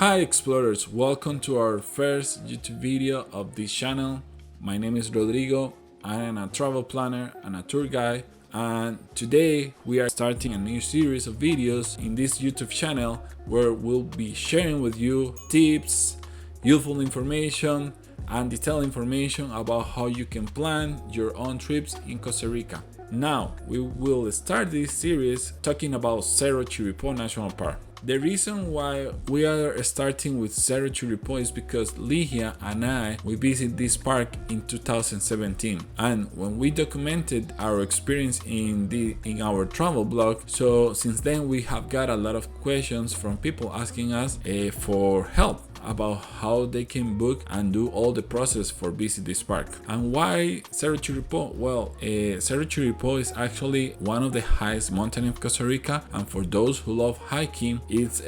Hi explorers, welcome to our first YouTube video of this channel. My name is Rodrigo. I am a travel planner and a tour guide, and today we are starting a new series of videos in this YouTube channel where we'll be sharing with you tips, useful information and detailed information about how you can plan your own trips in Costa Rica. Now we will start this series talking about Cerro Chirripo National Park. The reason why we are starting with Cerro Chirripo is because Ligia and we visited this park in 2017, and when we documented our experience in our travel blog, so since then we have got a lot of questions from people asking us for help about how they can book and do all the process for visit this park. And why Cerro Chirripo? Well, Cerro Chirripo is actually one of the highest mountains of Costa Rica, and for those who love hiking, it's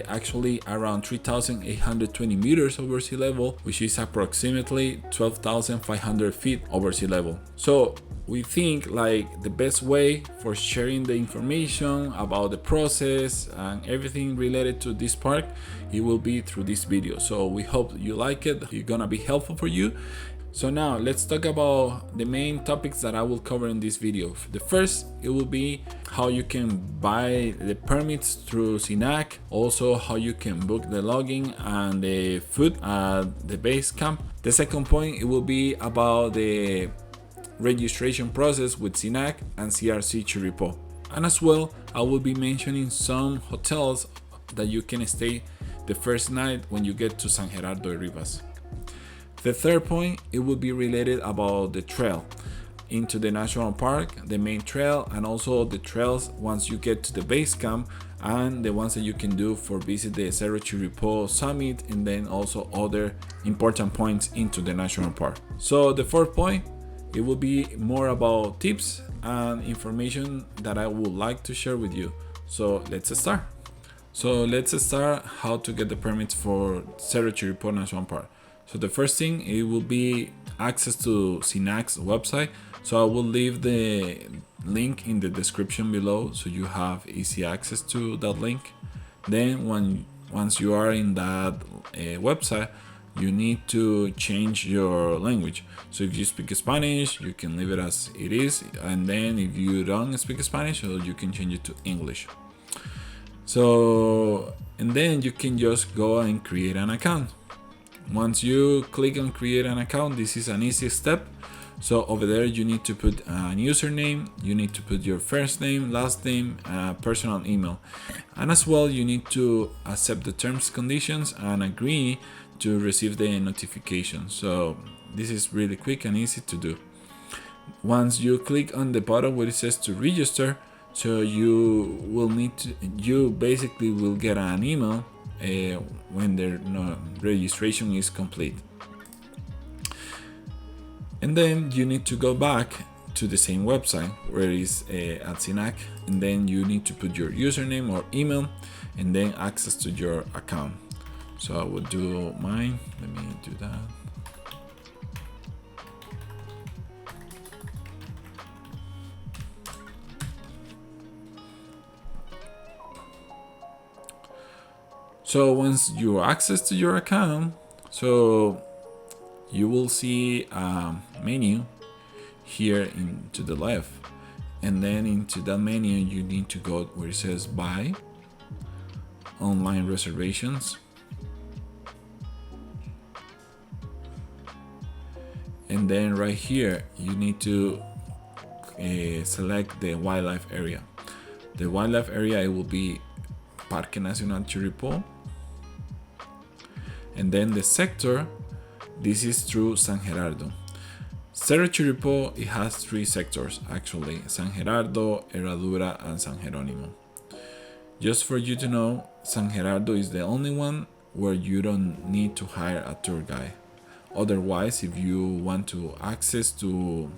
actually around 3,820 meters over sea level, which is approximately 12,500 feet over sea level. So we think like the best way for sharing the information about the process and everything related to this park, it will be through this video. So we hope you like it. It's gonna be helpful for you. So now let's talk about the main topics that I will cover in this video. The first, it will be how you can buy the permits through SINAC, also how you can book the lodging and the food at the base camp. The second point, it will be about the registration process with SINAC and CRC Chirripó. And as well, I will be mentioning some hotels that you can stay the first night when you get to San Gerardo de Rivas. The third point, it will be related about the trail into the national park, the main trail, and also the trails once you get to the base camp, and the ones that you can do for visit the Cerro Chirripo summit, and then also other important points into the national park. So the fourth point, it will be more about tips and information that I would like to share with you. So let's start. How to get the permits for Cerro Chirripo National Park. So the first thing, it will be access to SINAC's website. So I will leave the link in the description below so you have easy access to that link. Then once you are in that website, you need to change your language. So if you speak Spanish, you can leave it as it is, and then if you don't speak Spanish, you can change it to English. So, and then you can just go and create an account. Once you click on create an account, this is an easy step. So over there you need to put a username, you need to put your first name, last name, personal email, and as well you need to accept the terms, conditions, and agree to receive the notification. So this is really quick and easy to do. Once you click on the button where it says to register, so you basically will get an email when the registration is complete. And then you need to go back to the same website where it is at SINAC, and then you need to put your username or email and then access to your account. So I will do mine. Let me do that. So once you access to your account, so you will see a menu here to the left, and then into that menu you need to go where it says buy online reservations, and then right here you need to select the wildlife area. The wildlife area, it will be Parque Nacional Chirripó, and then the sector, this is through San Gerardo. Cerro Chirripó, it has three sectors actually: San Gerardo, Herradura, and San Jerónimo. Just for you to know, San Gerardo is the only one where you don't need to hire a tour guide. Otherwise, if you want to access to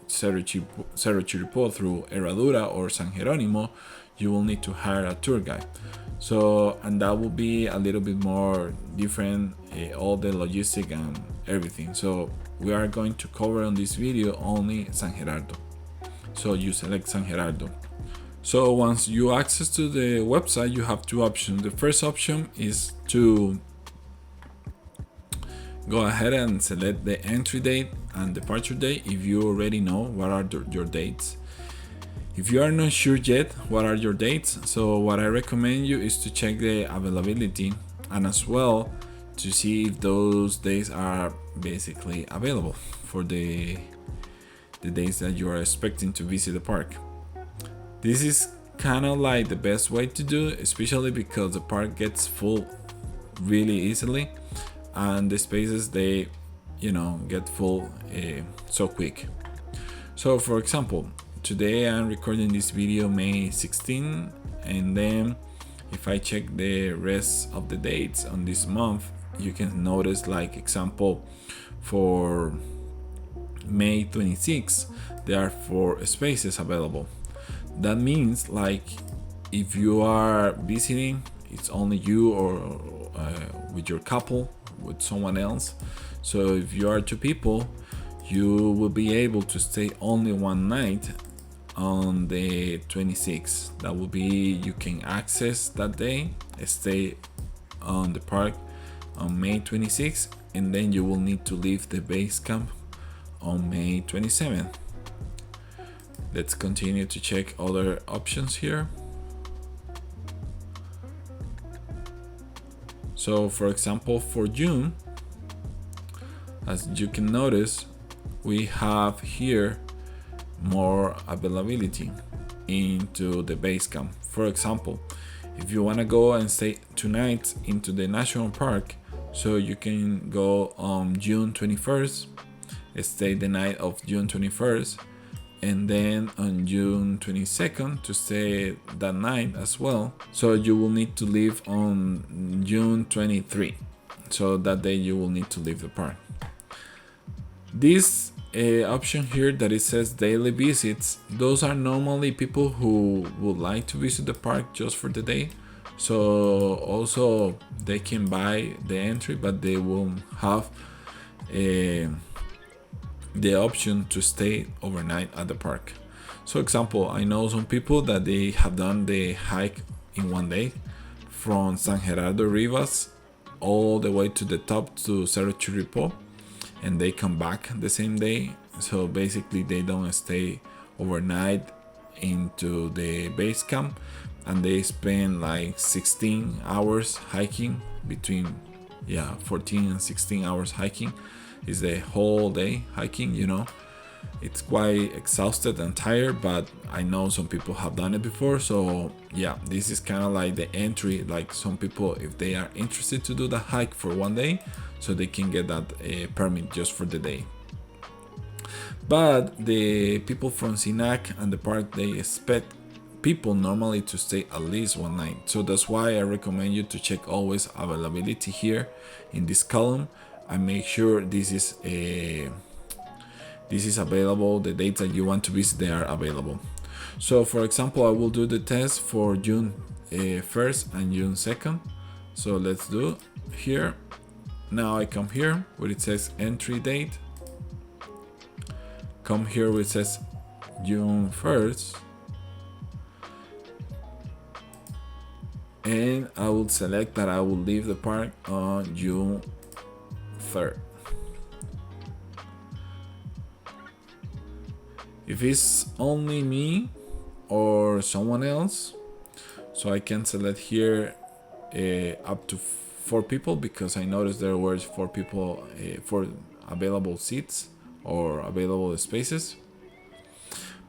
Cerro Chirripó through Herradura or San Jerónimo, you will need to hire a tour guide. So, and that will be a little bit more different, all the logistic and everything. So we are going to cover on this video only San Gerardo. So you select San Gerardo. So once you access to the website, you have two options. The first option is to go ahead and select the entry date and departure date if you already know what are your dates. If you are not sure yet what are your dates, so what I recommend you is to check the availability and as well to see if those days are basically available for the days that you are expecting to visit the park. This is kind of like the best way to do it, especially because the park gets full really easily and the spaces they get full so quick. So for example, today I'm recording this video May 16, and then if I check the rest of the dates on this month, you can notice, like example, for May 26 there are 4 spaces available. That means like if you are visiting, it's only you or with your couple, with someone else. So if you are 2 people, you will be able to stay only one night on the 26th. That will be, you can access that day, stay on the park on May 26th, and then you will need to leave the base camp on May 27th. Let's continue to check other options here. So for example, for June, as you can notice, we have here more availability into the base camp. For example, if you want to go and stay 2 nights into the national park, so you can go on June 21st, stay the night of June 21st, and then on June 22nd to stay that night as well. So you will need to leave on June 23. So that day you will need to leave the park. This option here that it says daily visits, those are normally people who would like to visit the park just for the day. So also they can buy the entry, but they won't have the option to stay overnight at the park. So example, I know some people that they have done the hike in one day from San Gerardo Rivas all the way to the top to Cerro Chirripo, and they come back the same day. So basically they don't stay overnight into the base camp, and they spend like 16 hours hiking, between 14 and 16 hours hiking is the whole day hiking. It's quite exhausted and tired, but I know some people have done it before. So yeah, this is kind of like the entry, like some people, if they are interested to do the hike for one day, so they can get that permit just for the day. But the people from SINAC and the park, they expect people normally to stay at least one night. So that's why I recommend you to check always availability here in this column and make sure this is available. The dates that you want to visit, they are available. So for example, I will do the test for June 1st and June 2nd. So let's do here. Now I come here where it says entry date, come here where it says June 1st, and I will select that I will leave the park on June 3rd. If it's only me or someone else, so I can select here up to 4 people, because I noticed there were 4 people, 4 available seats or available spaces.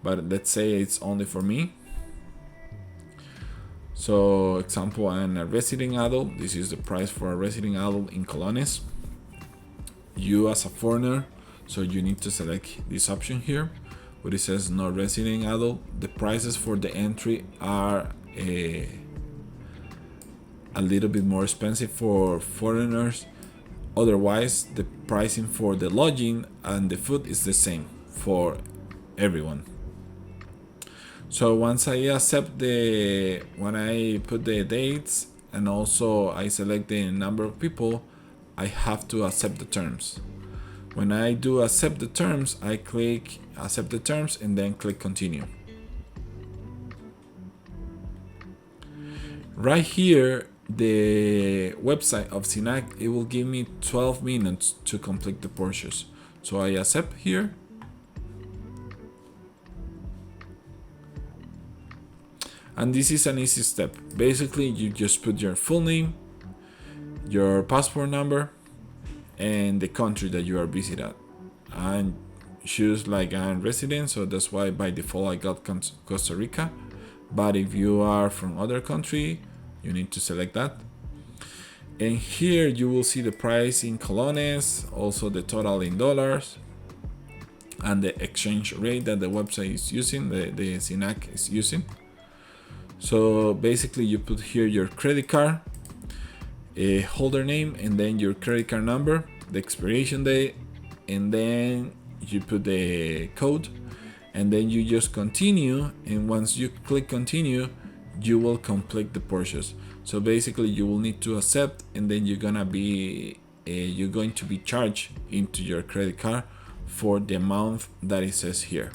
But let's say it's only for me. So example, I'm a resident adult. This is the price for a resident adult in Colones. You as a foreigner, so you need to select this option here where it says no resident adult. The prices for the entry are a little bit more expensive for foreigners. Otherwise, the pricing for the lodging and the food is the same for everyone. So once I accept when I put the dates and also I select the number of people, I have to accept the terms. When I do accept the terms, I click accept the terms and then click continue. right here, the website of SINAC, it will give me 12 minutes to complete the purchase. So I accept here. And this is an easy step. Basically, you just put your full name, your passport number, and the country that you are visiting at. And choose like I'm resident, so that's why by default I got Costa Rica. But if you are from other country, you need to select that. And here you will see the price in colones, also the total in dollars, and the exchange rate that the website is using, the SINAC is using. So basically you put here your credit card, a holder name, and then your credit card number, the expiration date, and then you put the code, and then you just continue. And once you click continue, you will complete the purchase. So basically you will need to accept, and then you're going to be charged into your credit card for the amount that it says here.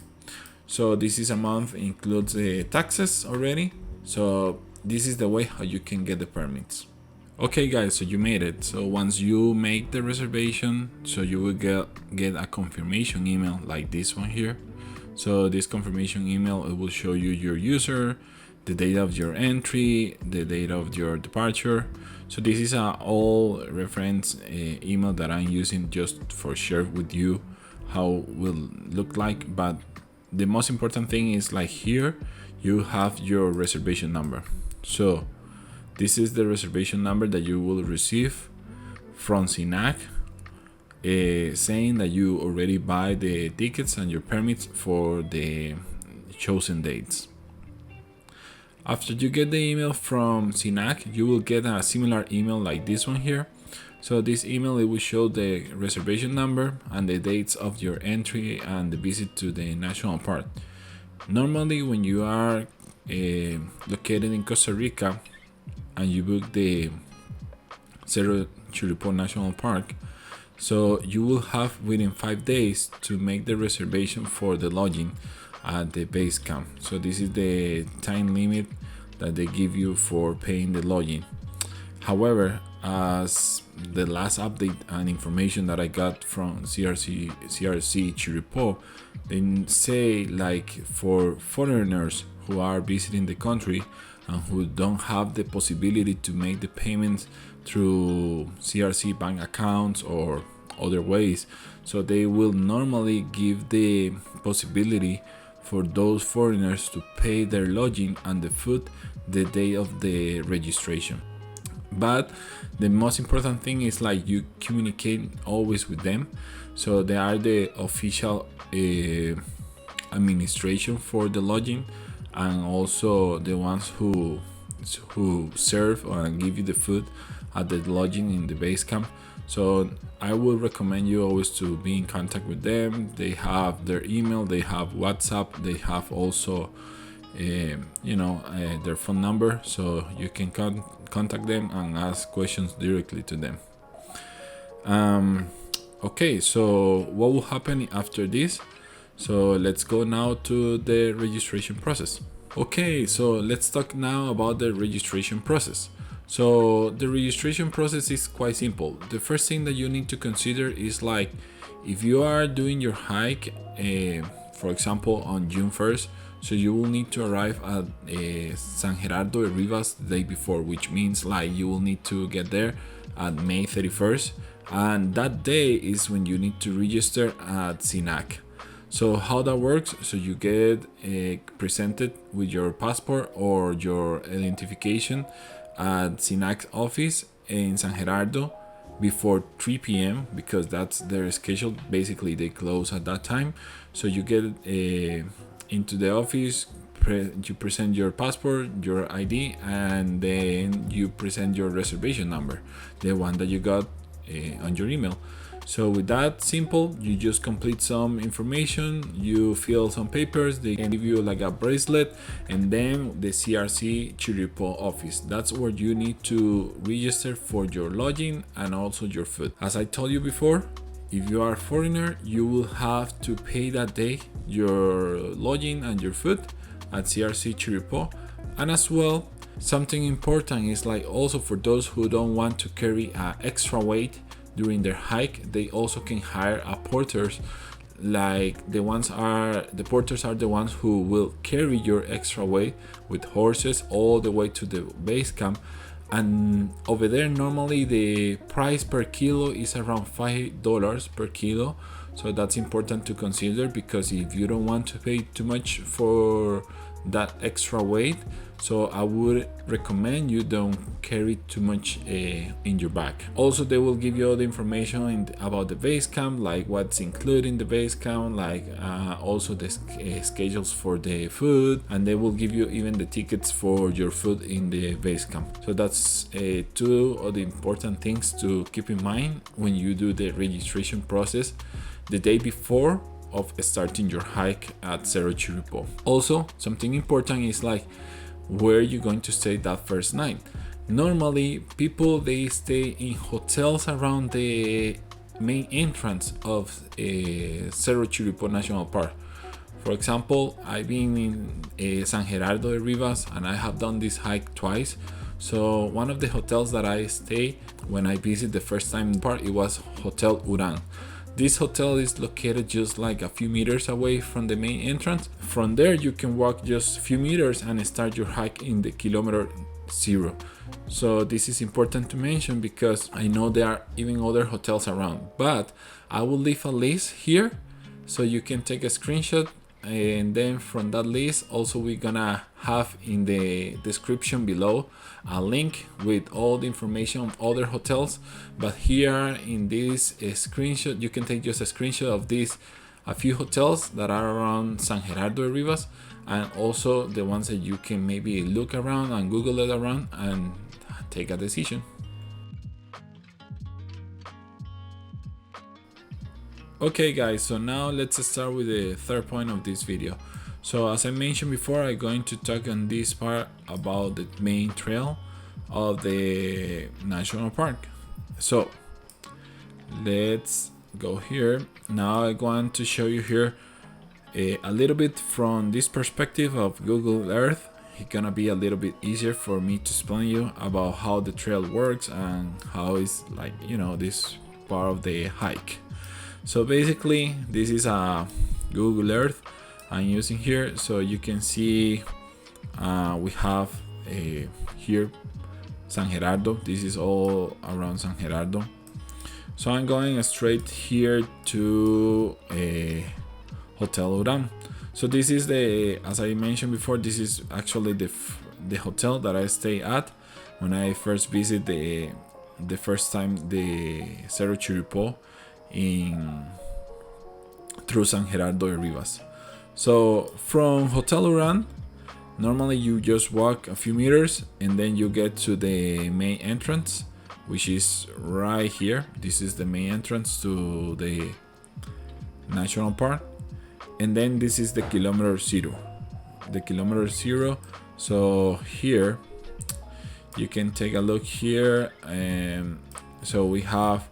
So this is amount includes the taxes already. So this is the way how you can get the permits. Okay guys, so you made it. So once you make the reservation, so you will get a confirmation email like this one here. So this confirmation email, it will show you your user, the date of your entry, the date of your departure. So this is a all reference email that I'm using just for share with you how it will look like. But the most important thing is like here you have your reservation number. So this is the reservation number that you will receive from SINAC, saying that you already buy the tickets and your permits for the chosen dates. After you get the email from SINAC, you will get a similar email like this one here. So this email, it will show the reservation number and the dates of your entry and the visit to the national park. Normally when you are located in Costa Rica and you book the Cerro Chirripo National Park, so you will have within 5 days to make the reservation for the lodging at the base camp. So this is the time limit that they give you for paying the lodging. However, as the last update and information that I got from CRC Chirripó, they say like for foreigners who are visiting the country and who don't have the possibility to make the payments through CRC bank accounts or other ways, so they will normally give the possibility for those foreigners to pay their lodging and the food the day of the registration. But the most important thing is like you communicate always with them. So they are the official administration for the lodging, and also the ones who serve and give you the food at the lodging in the base camp. So I would recommend you always to be in contact with them. They have their email, they have WhatsApp, they have also their phone number, so you can contact them and ask questions directly to them. Okay, so what will happen after this? So let's go now to the registration process. Okay, so let's talk now about the registration process. So the registration process is quite simple. The first thing that you need to consider is like if you are doing your hike, for example on June 1st, so you will need to arrive at San Gerardo de Rivas the day before, which means like you will need to get there at May 31st, and that day is when you need to register at SINAC. So how that works, so you get presented with your passport or your identification at SINAC's office in San Gerardo before 3 p.m. because that's their schedule. Basically they close at that time. So you get into the office, you present your passport, your ID, and then you present your reservation number, the one that you got on your email. So with that simple, you just complete some information, you fill some papers, they can give you like a bracelet, and then the CRC Chirripó office. That's where you need to register for your lodging and also your food. As I told you before, if you are a foreigner, you will have to pay that day your lodging and your food at CRC Chirripó, and as well Something important is like also for those who don't want to carry extra weight during their hike, they also can hire a porters. Like the porters are the ones who will carry your extra weight with horses all the way to the base camp. And over there normally the price per kilo is around $5 per kilo, so that's important to consider, because if you don't want to pay too much for that extra weight, so I would recommend you don't carry too much in your back. Also, they will give you all the information about the base camp, like what's included in the base camp, like also the schedules for the food, and they will give you even the tickets for your food in the base camp. So that's two of the important things to keep in mind when you do the registration process the day before of starting your hike at Cerro Chirripo. Also, something important is like where you're going to stay that first night. Normally people they stay in hotels around the main entrance of Cerro Chirripo National Park. For example, I've been in San Gerardo de Rivas and I have done this hike twice. So one of the hotels that I stay when I visit the first time in the park, it was Hotel Uran. This hotel is located just like a few meters away from the main entrance. From there you can walk just a few meters and start your hike in the kilometer 0. So this is important to mention because I know there are even other hotels around, but I will leave a list here so you can take a screenshot, and then from that list also we're gonna have in the description below a link with all the information on other hotels. But here in this screenshot you can take just a screenshot of these a few hotels that are around San Gerardo de Rivas, and also the ones that you can maybe look around and Google it around and take a decision. Okay guys, so now let's start with the third point of this video. So as I mentioned before, I'm going to talk on this part about the main trail of the national park. So let's go here. Now I want to show you here a little bit from this perspective of Google Earth. It's gonna be a little bit easier for me to explain you about how the trail works and how it's like, you know, this part of the hike. So basically this is a Google Earth I'm using here, so you can see we have here San Gerardo. This is all around San Gerardo. So I'm going straight here to Hotel Uran. So this is as I mentioned before, this is actually the hotel that I stay at when I first visit the first time the Cerro Chirripo through San Gerardo de Rivas. So from Hotel Uran, normally you just walk a few meters and then you get to the main entrance, which is right here. This is the main entrance to the national park, and then this is the kilometer 0. The kilometer 0. So here you can take a look here, and so we have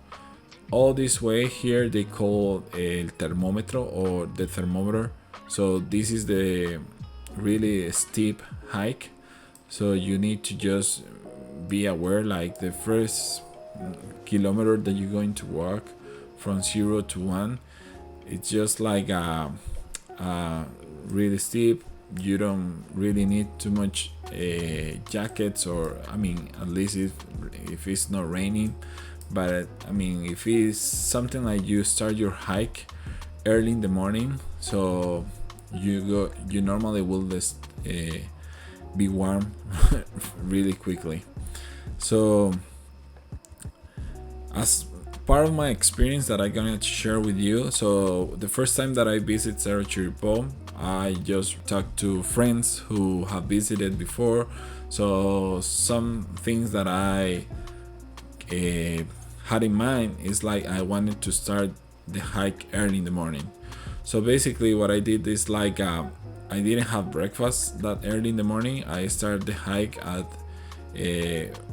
all this way here they call el termómetro, or the thermometer. So this is the really steep hike, so you need to just be aware, like the first kilometer that you're going to walk from 0 to 1, it's just like a really steep. You don't really need too much jackets, or I mean, at least if it's not raining. But I mean, if it's something like you start your hike early in the morning, so you normally will just be warm really quickly. So as part of my experience that I'm gonna share with you, so the first time that I visit Cerro Chirripo, I just talked to friends who have visited before. So some things that I had in mind is like I wanted to start the hike early in the morning. So basically what I did is like I didn't have breakfast that early in the morning. I started the hike at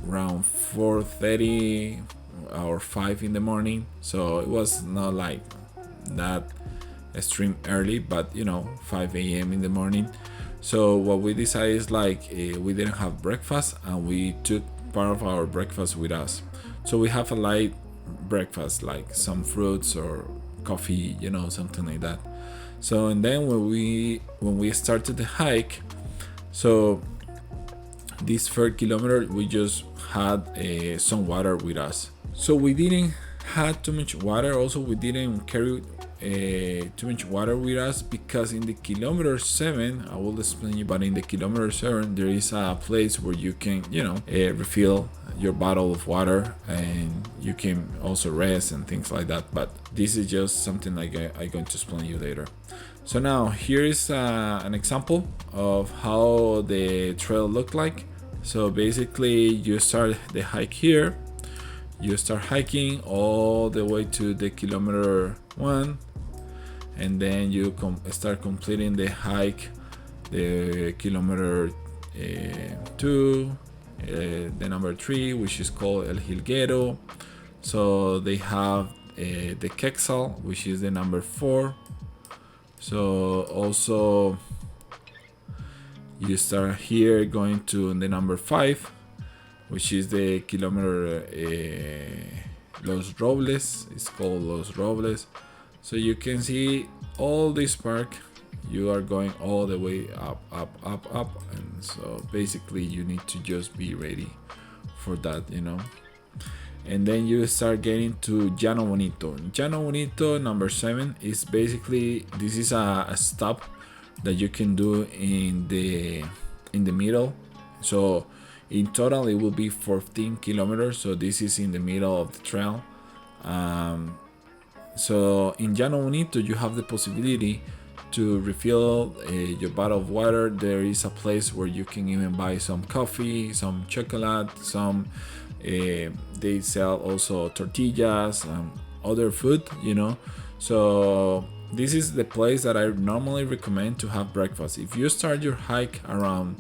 around 4:30 or 5 in the morning. So it was not like that extreme early, but you know, 5 a.m. in the morning. So what we decided is like we didn't have breakfast, and we took part of our breakfast with us. So we have a light breakfast, like some fruits or coffee, something like that. So and then when we started the hike, so this 3rd kilometer we just had some water with us. So we didn't had too much water. Also, we didn't carry too much water with us, because in the kilometer 7, I will explain you, but in the kilometer 7 there is a place where you can refill your bottle of water, and you can also rest and things like that. But this is just something like I'm going to explain you later. So now here is an example of how the trail looked like. So basically you start the hike here, you start hiking all the way to the kilometer 1, and then you start completing the hike, the kilometer 2, the number 3, which is called El Jilguero. So they have the Quexal, which is the number 4. So also you start here going to the number 5, which is the kilometer Los Robles. It's called Los Robles. So you can see all this park, you are going all the way up, and so basically you need to just be ready for that, And then you start getting to Llano Bonito. Llano Bonito number 7 is basically, this is a stop that you can do in the middle. So in total it will be 14 kilometers. So this is in the middle of the trail. So in Llano Bonito you have the possibility to refill your bottle of water. There is a place where you can even buy some coffee, some chocolate, some they sell also tortillas and other food, So this is the place that I normally recommend to have breakfast. If you start your hike around,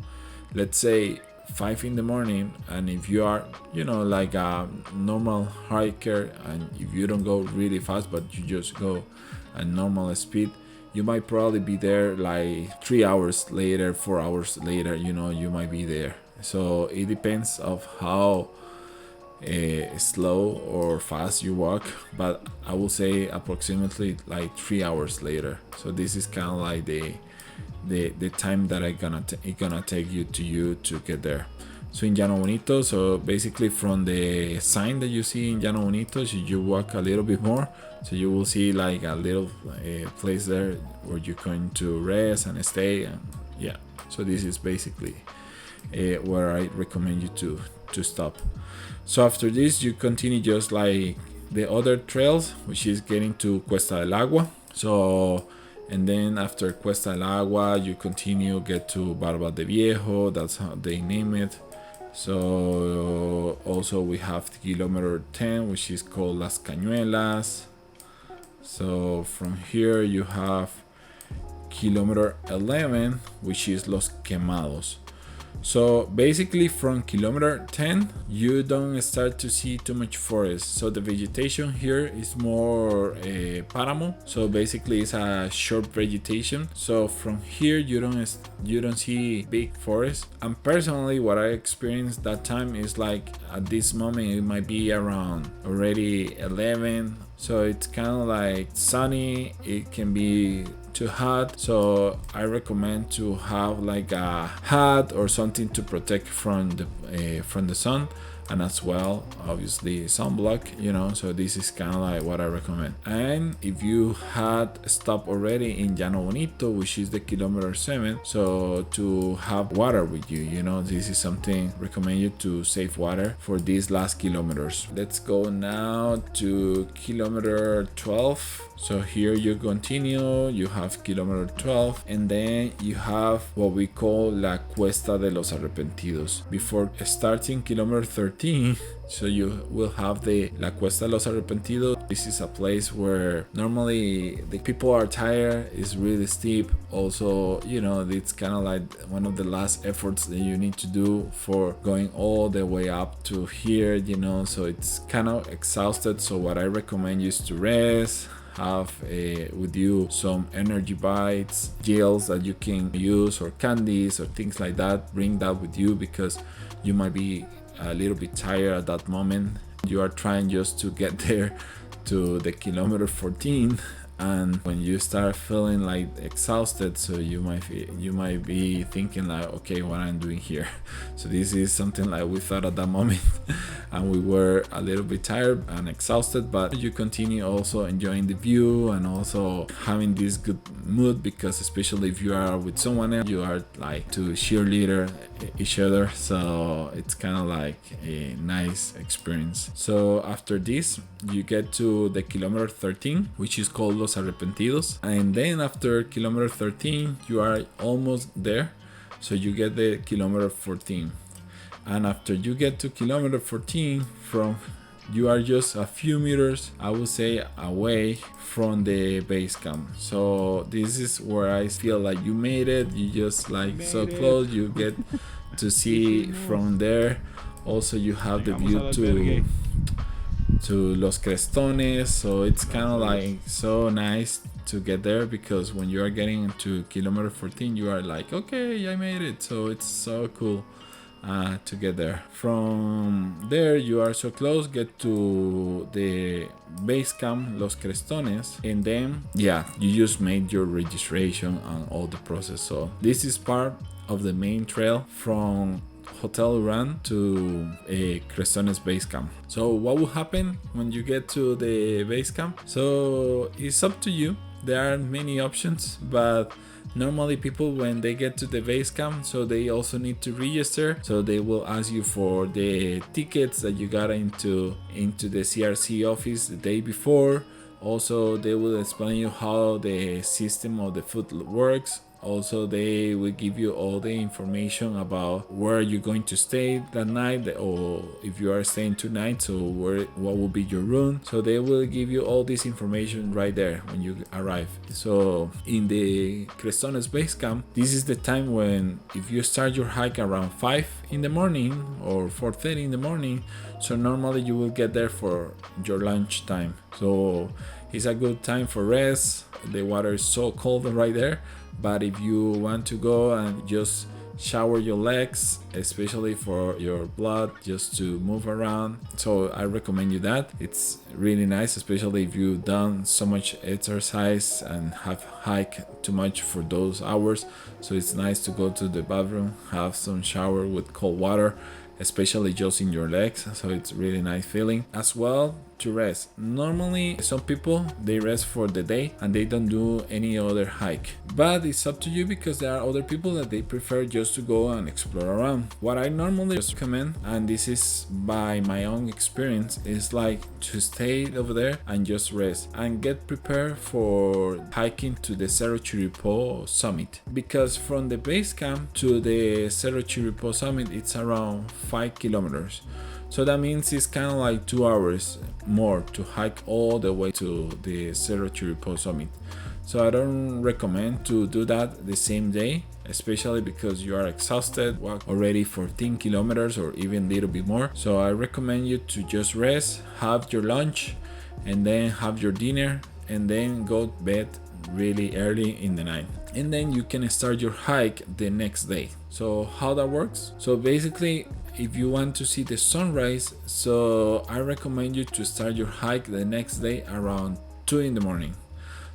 let's say 5 in the morning, and if you are like a normal hiker, and if you don't go really fast but you just go at normal speed, you might probably be there like 3 hours later, 4 hours later, you might be there. So it depends of how slow or fast you walk, but I will say approximately like 3 hours later. So this is kind of like the time that it's gonna take you to get there. So in Llano Bonito, so basically from the sign that you see in Llano Bonito, so you walk a little bit more, so you will see like a little place there where you're going to rest and stay, and yeah. So this is basically where I recommend you to stop. So after this you continue just like the other trails, which is getting to Cuesta del Agua. So and then after Cuesta del Agua you continue, get to Barba de Viejo, that's how they name it. So also we have kilometer 10, which is called Las Cañuelas. So from here you have kilometer 11, which is Los Quemados. So basically from kilometer 10 you don't start to see too much forest. So the vegetation here is more páramo. So basically it's a short vegetation. So from here you don't see big forest. And personally what I experienced that time is like at this moment it might be around already 11. So it's kind of like sunny. It can be too hot, so I recommend to have like a hat or something to protect from the sun, and as well obviously sunblock, so this is kind of like what I recommend. And if you had stopped already in Llano Bonito, which is the kilometer 7, so to have water with you, this is something recommend you to save water for these last kilometers. Let's go now to kilometer 12. So here you continue, you have kilometer 12, and then you have what we call La Cuesta de los Arrepentidos. Before starting kilometer 13, so you will have the La Cuesta de los Arrepentidos. This is a place where normally the people are tired, it's really steep. Also, it's kind of like one of the last efforts that you need to do for going all the way up to here, so it's kind of exhausted. So what I recommend is to rest, have with you some energy bites, gels that you can use, or candies or things like that. Bring that with you because you might be a little bit tired at that moment. You are trying just to get there to the kilometer 14, and when you start feeling like exhausted, so you might be thinking like, okay, what I'm doing here. So this is something like we thought at that moment and we were a little bit tired and exhausted, but you continue also enjoying the view and also having this good mood, because especially if you are with someone else, you are like to cheerleader each other, so it's kind of like a nice experience. So after this you get to the kilometer 13, which is called Los Arrepentidos, and then after kilometer 13 you are almost there, so you get the kilometer 14, and after you get to kilometer 14, you are just a few meters, I would say, away from the base camp. So this is where I feel like you made it. You just like so close. You get to see from there. Also, you have the view to Los Crestones. So it's kind of like so nice to get there, because when you are getting into kilometer 14, you are like, okay, I made it. So it's so cool. To get there. From there you are so close, get to the base camp Los Crestones, and then you just made your registration and all the process. So this is part of the main trail from Hotel Uran to a Crestones base camp. So what will happen when you get to the base camp? So it's up to you. There are many options, but normally people, when they get to the base camp, so they also need to register. So they will ask you for the tickets that you got into the CRC office the day before. Also, they will explain you how the system of the food works. Also, they will give you all the information about where you're going to stay that night, or if you are staying 2 nights, so what will be your room. So they will give you all this information right there when you arrive. So in the Crestones base camp, this is the time when, if you start your hike around 5 in the morning or 4:30 in the morning, so normally you will get there for your lunch time. So it's a good time for rest. The water is so cold right there. But if you want to go and just shower your legs, especially for your blood, just to move around, so I recommend you that. It's really nice, especially if you've done so much exercise and have hiked too much for those hours. So it's nice to go to the bathroom, have some shower with cold water, especially just in your legs. So it's really nice feeling. As well, to rest. Normally some people, they rest for the day and they don't do any other hike, but it's up to you, because there are other people that they prefer just to go and explore around. What I normally recommend, and this is by my own experience, is like to stay over there and just rest and get prepared for hiking to the Cerro Chirripo summit, because from the base camp to the Cerro Chirripo summit, it's around 5 kilometers. So that means it's kind of like 2 hours more to hike all the way to the Cerro Chirripo summit. So I don't recommend to do that the same day, especially because you are exhausted, walk already 14 kilometers or even a little bit more. So I recommend you to just rest, have your lunch, and then have your dinner, and then go to bed really early in the night. And then you can start your hike the next day. So how that works? So basically, if you want to see the sunrise, so I recommend you to start your hike the next day around 2 in the morning.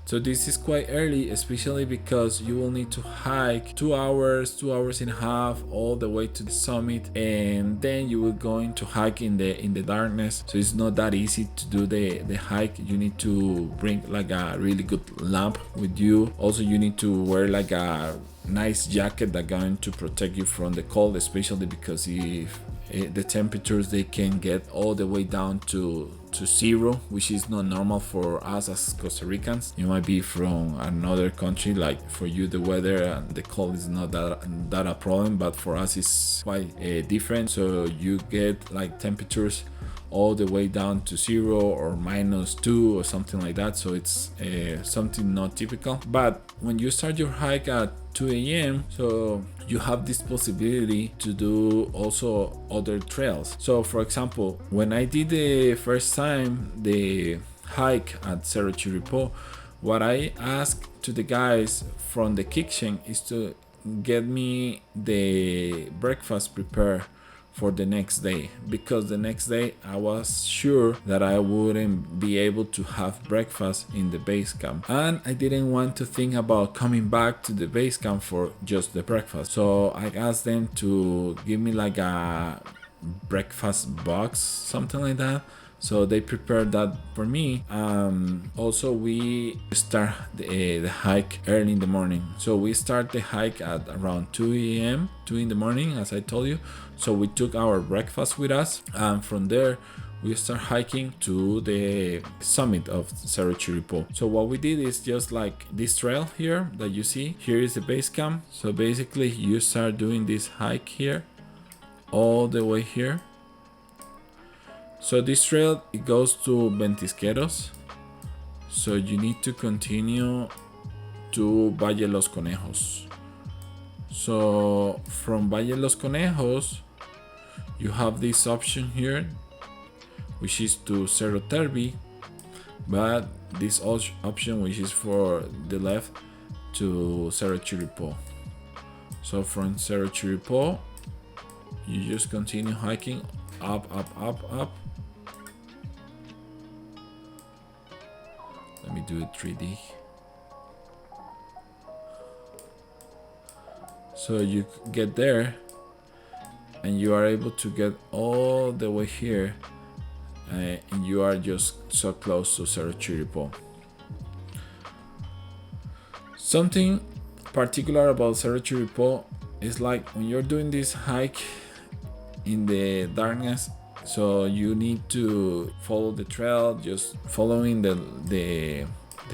So this is quite early, especially because you will need to hike 2 hours, 2 hours and a half, all the way to the summit, and then you will going to hike in the darkness. So it's not that easy to do the hike. You need to bring like a really good lamp with you. Also, you need to wear like a nice jacket that's going to protect you from the cold, especially because if the temperatures, they can get all the way down to 0, which is not normal for us as Costa Ricans. You might be from another country, like for you the weather and the cold is not that a problem, but for us it's quite different. So you get like temperatures all the way down to 0 or -2 or something like that. So it's something not typical. But when you start your hike at 2 a.m., so you have this possibility to do also other trails. So for example, when I did the first time the hike at Cerro Chirripo, what I asked to the guys from the kitchen is to get me the breakfast prepared for the next day, because the next day I was sure that I wouldn't be able to have breakfast in the base camp, and I didn't want to think about coming back to the base camp for just the breakfast. So I asked them to give me like a breakfast box, something like that. So they prepared that for me. Also, we start the hike early in the morning. So we start the hike at around 2 a.m., 2 in the morning, as I told you. So we took our breakfast with us, and from there we start hiking to the summit of Cerro Chirripo. So what we did is just like this trail here that you see. Here is the base camp. So basically you start doing this hike here, all the way here. So this trail, it goes to Ventisqueros. So you need to continue to Valle Los Conejos. So from Valle Los Conejos, you have this option here, which is to Cerro Terbi, but this option, which is for the left, to Cerro Chirripo. So from Cerro Chirripo, you just continue hiking up, up, up, up. Let me do it 3D. So you get there and you are able to get all the way here, and you are just so close to Cerro Chirripo. Something particular about Cerro Chirripo is like when you're doing this hike in the darkness, so you need to follow the trail, just following the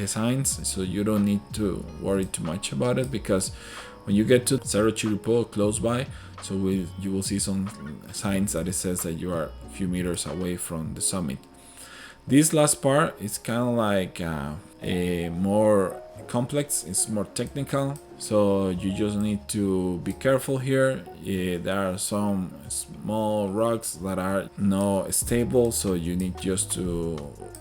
signs, so you don't need to worry too much about it, because when you get to Cerro Chirripo close by, so you will see some signs that it says that you are a few meters away from the summit. This last part is kind of like a more complex, it's more technical, so you just need to be careful here. There are some small rocks that are not stable, so you need just to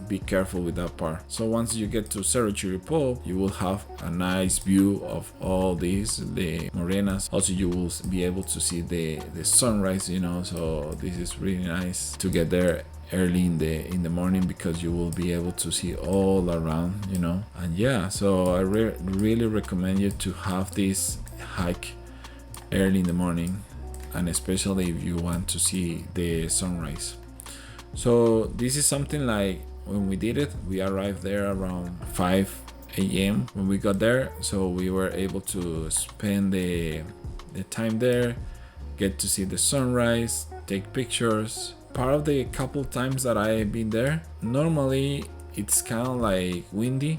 be careful with that part. So once you get to Cerro Chirripo, you will have a nice view of all these, the morenas. Also, you will be able to see the sunrise, you know, so this is really nice to get there early in the morning, because you will be able to see all around, you know. And yeah, so I really recommend you to have this hike early in the morning, and especially if you want to see the sunrise. So this is something like when we did it, we arrived there around 5 a.m. when we got there, so we were able to spend the time there, get to see the sunrise, take pictures. Part of the couple times that I've been there, normally it's kind of like windy,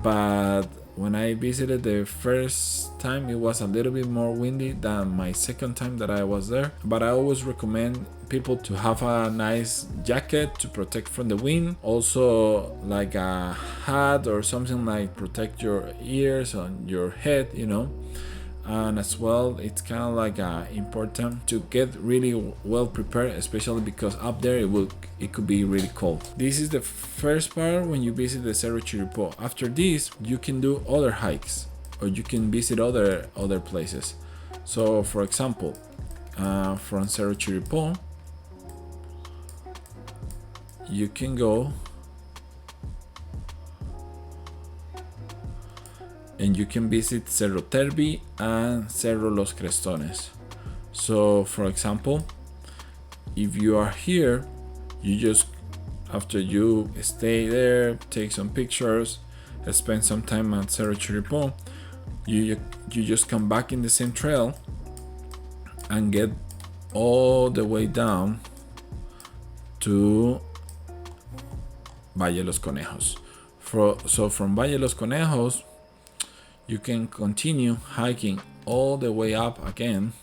but when I visited the first time, it was a little bit more windy than my second time that I was there. But I always recommend people to have a nice jacket to protect from the wind, also like a hat or something like protect your ears and your head, you know. And as well, it's kind of like important to get really well prepared, especially because up there it could be really cold. This is the first part when you visit the Cerro Chirripo. After this, you can do other hikes, or you can visit other places. So for example, from Cerro Chirripo, you can go and you can visit Cerro Terbi and Cerro Los Crestones. So for example, if you are here, you just, after you stay there, take some pictures, spend some time at Cerro Chirripo, you just come back in the same trail and get all the way down to Valle Los Conejos. So from Valle Los Conejos, you can continue hiking all the way up again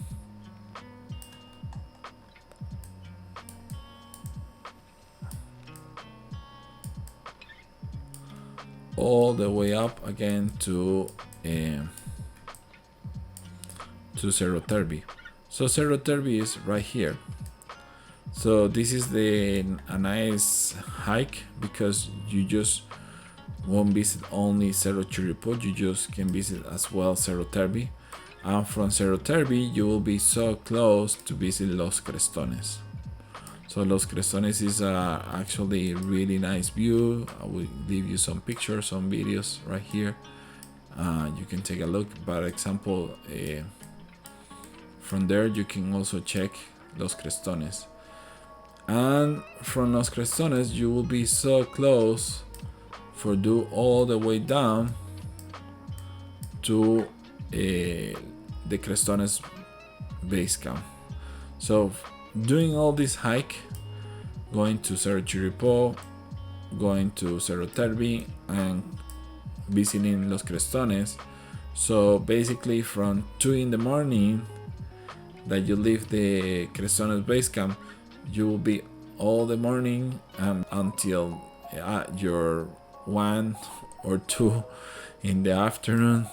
to Cerro Terbi. So Cerro Terbi is right here. So this is a nice hike because you just won't visit only Cerro Chirripo, you just can visit as well Cerro Terbi. And from Cerro Terbi, you will be so close to visit Los Crestones. So Los Crestones is actually a really nice view. I will leave you some pictures, some videos right here. You can take a look. For example, from there you can also check Los Crestones. And from Los Crestones, you will be so close for do all the way down to the Crestones base camp. So doing all this hike, going to Cerro Chirripó, going to Cerro Terbi, and visiting Los Crestones. So basically from 2 in the morning that you leave the Crestones base camp, you will be all the morning until your 1 or 2 in the afternoon.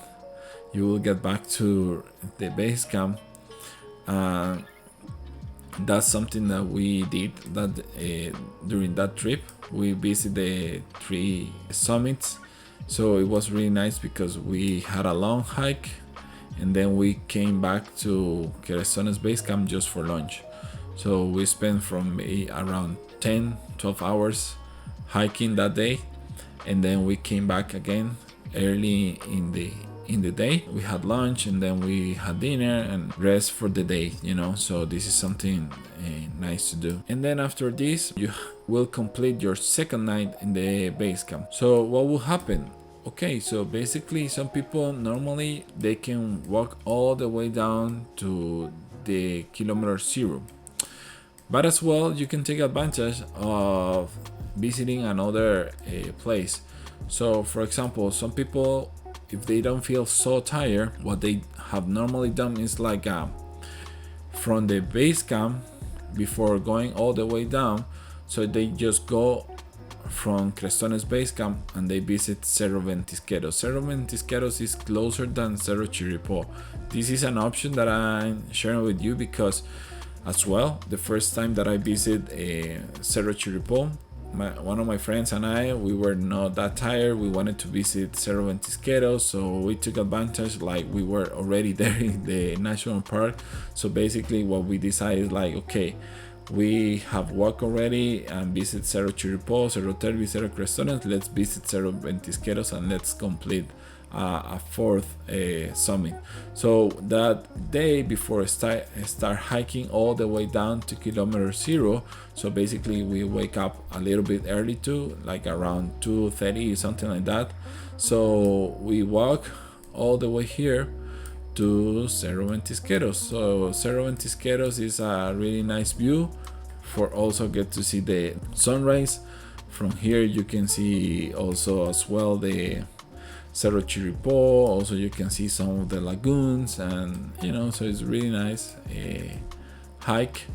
You will get back to the base camp. That's something that we did that during that trip. We visited the 3 summits, so it was really nice because we had a long hike and then we came back to Crestones base camp just for lunch. So we spent from around 10-12 hours hiking that day, and then we came back again early in the day. We had lunch and then we had dinner and rest for the day, so this is something nice to do. And then after this, you will complete your second night in the base camp. So what will happen? Okay, so basically some people normally they can walk all the way down to the kilometer 0, but as well you can take advantage of visiting another place. So for example, some people, if they don't feel so tired, what they have normally done is like from the base camp, before going all the way down, so they just go from Crestones base camp and they visit Cerro Ventisqueros. Cerro Ventisqueros is closer than Cerro Chirripó. This is an option that I'm sharing with you because as well, the first time that I visit Cerro Chirripó, one of my friends and I, we were not that tired. We wanted to visit Cerro Ventisqueros, so we took advantage, like we were already there in the national park. So basically what we decided is like, okay, we have walked already and visit Cerro Chirripó, Cerro Terbi, Cerro Crestones. Let's visit Cerro Ventisqueros and let's complete a 4th summit. So that day before start hiking all the way down to kilometer 0, so basically we wake up a little bit early too, like around 2:30, something like that. So we walk all the way here to Cerro Ventisqueros. So Cerro Ventisqueros is a really nice view for also get to see the sunrise. From here you can see also as well the Cerro Chirripó. Also you can see some of the lagoons, and so it's really nice hike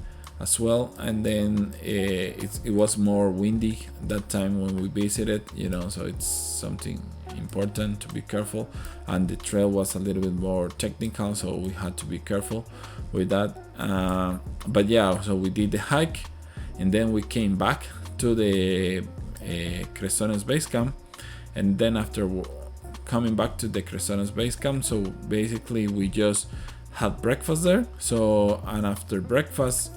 as well. And then it was more windy that time when we visited, so it's something important to be careful, and the trail was a little bit more technical, so we had to be careful with that. But yeah, so we did the hike and then we came back to the Crestones base camp, and then after coming back to the Crestones base camp, so basically we just had breakfast there. So, and after breakfast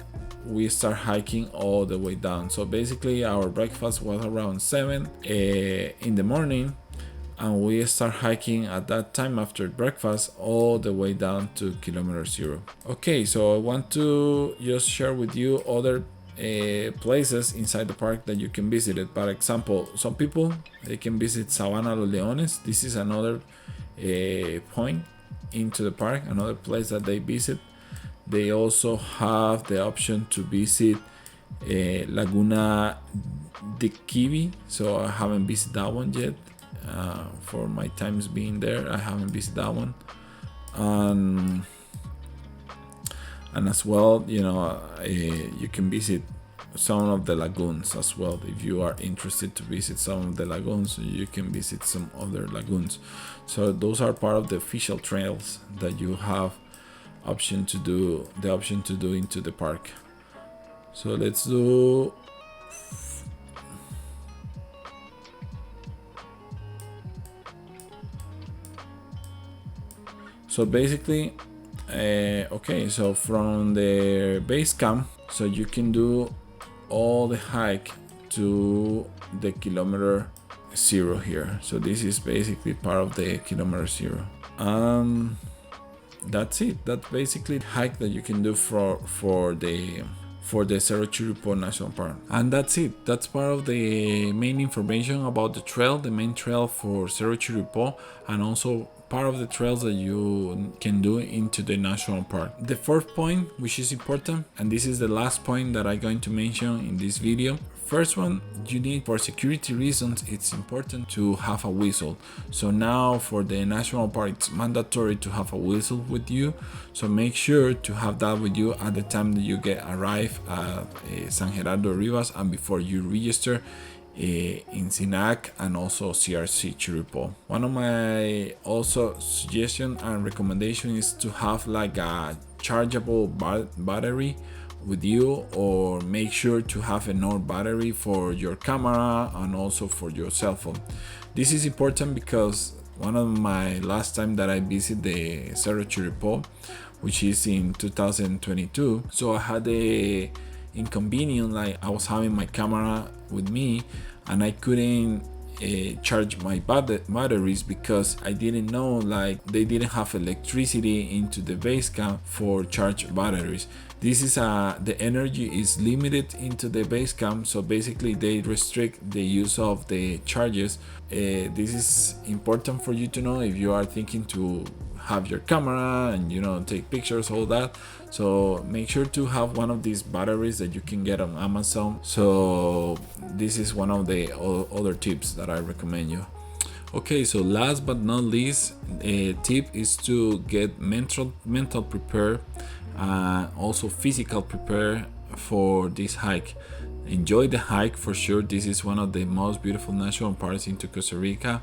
we start hiking all the way down. So basically our breakfast was around 7 in the morning, and we start hiking at that time after breakfast all the way down to kilometer 0. Okay, so I want to just share with you other places inside the park that you can visit it. For example, some people they can visit Sabana Los Leones. This is another point into the park, another place that they visit. They also have the option to visit Laguna de Kiwi, so I haven't visited that one yet. For my times being there, I haven't visited that one. And as well, you can visit some of the lagoons as well. If you are interested to visit some of the lagoons, you can visit some other lagoons. So those are part of the official trails that you have the option to do into the park. So let's do so basically okay, so from the base camp, so you can do all the hike to the kilometer 0 here. So this is basically part of the kilometer 0. That's it. That's basically the hike that you can do for the Cerro Chirripo National Park. And that's it. That's part of the main information about the trail, the main trail for Cerro Chirripo, and also part of the trails that you can do into the national park. The fourth point, which is important, and this is the last point that I'm going to mention in this video. First one, you need, for security reasons, it's important to have a whistle. So now for the national park, it's mandatory to have a whistle with you. So make sure to have that with you at the time that you arrive at San Gerardo Rivas and before you register in SINAC and also CRC Chirripó. One of my also suggestion and recommendation is to have like a chargeable battery with you, or make sure to have enough battery for your camera and also for your cell phone. This is important because one of my last time that I visited the Cerro Chirripó, which is in 2022, so I had a inconvenience, like I was having my camera with me and I couldn't charge my batteries because I didn't know, like they didn't have electricity into the base camp for charge batteries. This is the energy is limited into the base camp, so basically they restrict the use of the charges. This is important for you to know if you are thinking to have your camera and take pictures, all that. So make sure to have one of these batteries that you can get on Amazon. So this is one of the other tips that I recommend you. Okay, so last but not least, a tip is to get mental prepare, also physical prepare for this hike. Enjoy the hike for sure. This is one of the most beautiful national parks into Costa Rica,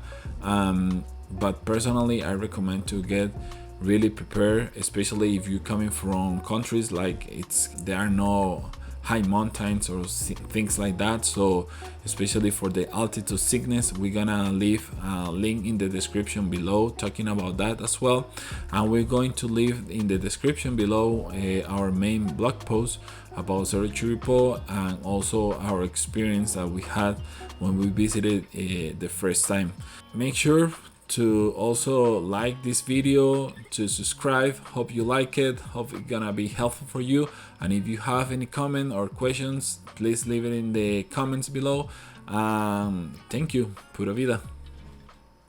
but personally I recommend to get really prepared, especially if you're coming from countries like there are no high mountains or things like that. So especially for the altitude sickness, we're gonna leave a link in the description below talking about that as well, and we're going to leave in the description below our main blog post about Cerro Chirripo and also our experience that we had when we visited the first time. Make sure to also like this video, to subscribe. Hope you like it, hope it's gonna be helpful for you, and if you have any comment or questions, please leave it in the comments below. Thank you. Pura vida.